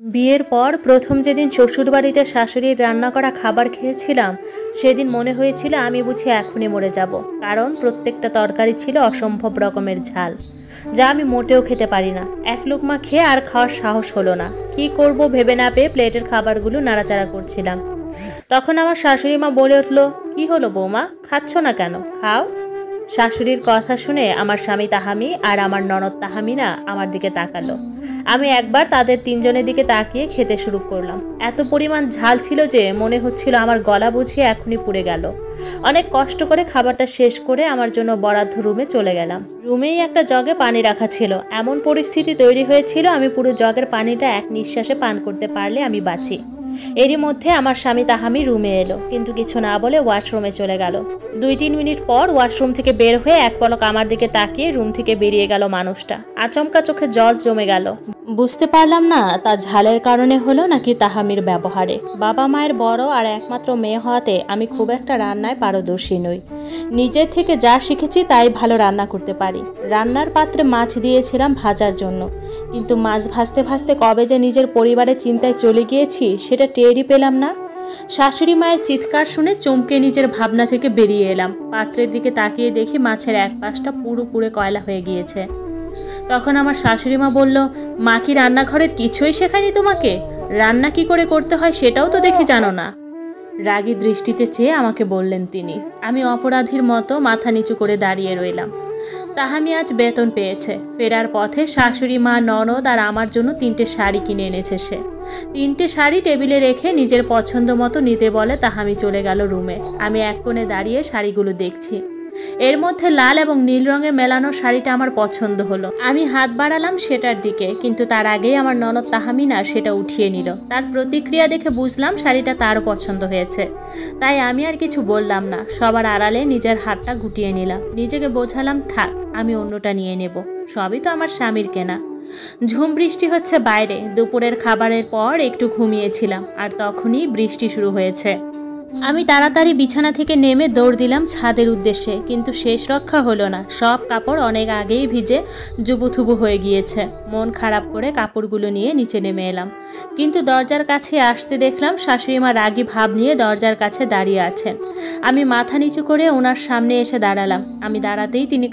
বিয়ের পর প্রথম যেদিন শ্বশুরবাড়িতে শাশুড়ির রান্না করা খাবার খেয়েছিলাম সেদিন মনে হয়েছিল আমি বুঝি এখনই মরে যাব, কারণ প্রত্যেকটা তরকারি ছিল অসম্ভব রকমের ঝাল, যা আমি মোটেও খেতে পারি না। এক লুকমা খেয়ে আর খাওয়ার সাহস হলো না। কি করব ভেবে না পেয়ে প্লেটের খাবারগুলো নাড়াচাড়া করছিলাম। তখন আমার শাশুড়ি মা বলে উঠলো, কি হলো বৌমা, খাচ্ছ না কেন, খাও। শাশুড়ির কথা শুনে আমার স্বামী তাহামি আর আমার ননদ তাহামিনা আমার দিকে তাকালো। আমি একবার তাদের তিনজনের দিকে তাকিয়ে খেতে শুরু করলাম। এত পরিমাণ ঝাল ছিল যে মনে হচ্ছিল আমার গলা বুঝিয়ে এখনই পুড়ে গেল। অনেক কষ্ট করে খাবারটা শেষ করে আমার জন্য বরাদ্দ রুমে চলে গেলাম। রুমেই একটা জগে পানি রাখা ছিল। এমন পরিস্থিতি তৈরি হয়েছিল আমি পুরো জগের পানিটা এক নিঃশ্বাসে পান করতে পারলে আমি বাঁচি। এরই মধ্যে আমার স্বামী তাহামি রুমে এলো, কিন্তু কিছু না বলে ওয়াশরুমে চলে গেল। 2-3 মিনিট পর ওয়াশরুম থেকে বের হয়ে এক পলক আমার দিকে তাকিয়ে রুম থেকে বেরিয়ে গেল মানুষটা। আচমকা চোখে জল জমে গেল। বুঝতে পারলাম না তা ঝালের কারণে হলো নাকি তাহামির ব্যবহারে। বাবা মায়ের বড় আর একমাত্র মেয়ে হওয়াতে আমি খুব একটা রান্নায় পারদর্শী নই। নিজের থেকে যা শিখেছি তাই ভালো রান্না করতে পারি। রান্নার পাত্রে মাছ দিয়েছিলাম ভাজার জন্য, কিন্তু মাছ ভাজতে ভাজতে কবে যে নিজের পরিবারের চিন্তায় চলে গিয়েছি সেটা টেরই পেলাম না। শাশুড়ি মায়ের চিৎকার শুনে চমকে নিজের ভাবনা থেকে বেরিয়ে এলাম। পাত্রের দিকে তাকিয়ে দেখি মাছের এক পাশটা পুরো পুড়ে কয়লা হয়ে গিয়েছে। তখন আমার শাশুড়ি মা বলল, মা কি রান্নাঘরের কিছুই শেখায়নি তোমাকে? রান্না কি করে করতে হয় সেটাও তো দেখি জানো না। রাগী দৃষ্টিতে চেয়ে আমাকে বললেন তিনি। আমি অপরাধীর মতো মাথা নিচু করে দাঁড়িয়ে রইলাম। তাহামি আজ বেতন পেয়েছে। ফেরার পথে শাশুড়ি মা, ননদ আর আমার জন্য 3টে শাড়ি কিনে এনেছে সে। 3টে শাড়ি টেবিলে রেখে নিজের পছন্দ মতো নিতে বলে তাহামি চলে গেল রুমে। আমি এক কোণে দাঁড়িয়ে শাড়িগুলো দেখছি। এর মধ্যে লাল এবং নীল রঙে মেলানো শাড়িটা আমার পছন্দ হলো। আমি হাত বাড়ালাম সেটার দিকে, কিন্তু তার আগেই আমার ননদ তাহামিনা সেটা উঠিয়ে নিল। তার প্রতিক্রিয়া দেখে বুঝলাম শাড়িটা তারও পছন্দ হয়েছে। তাই আমি আর কিছু বললাম না, সবার আড়ালে নিজের হাতটা গুটিয়ে নিলাম। নিজেকে বোঝালাম, থাক, আমি অন্যটা নিয়ে নেব, সবই তো আমার স্বামীর কেনা। ঝুম বৃষ্টি হচ্ছে বাইরে। দুপুরের খাবারের পর একটু ঘুমিয়েছিলাম, আর তখনই বৃষ্টি শুরু হয়েছে। আমি তাড়াতাড়ি বিছানা থেকে নেমে দৌড় দিলাম ছাদের উদ্দেশ্যে, কিন্তু শেষ রক্ষা হলো না। সব কাপড় অনেক আগেই ভিজে জুবুথুবু হয়ে গিয়েছে। মন খারাপ করে কাপড়গুলো নিয়ে নিচে নেমে এলাম, কিন্তু দরজার কাছে আসতে দেখলাম শাশুড়ি মা রাগী ভাব নিয়ে দরজার কাছে দাঁড়িয়ে আছেন। আমি মাথা নিচু করে ওনার সামনে এসে দাঁড়ালাম। আমি দাঁড়াতেই তিনি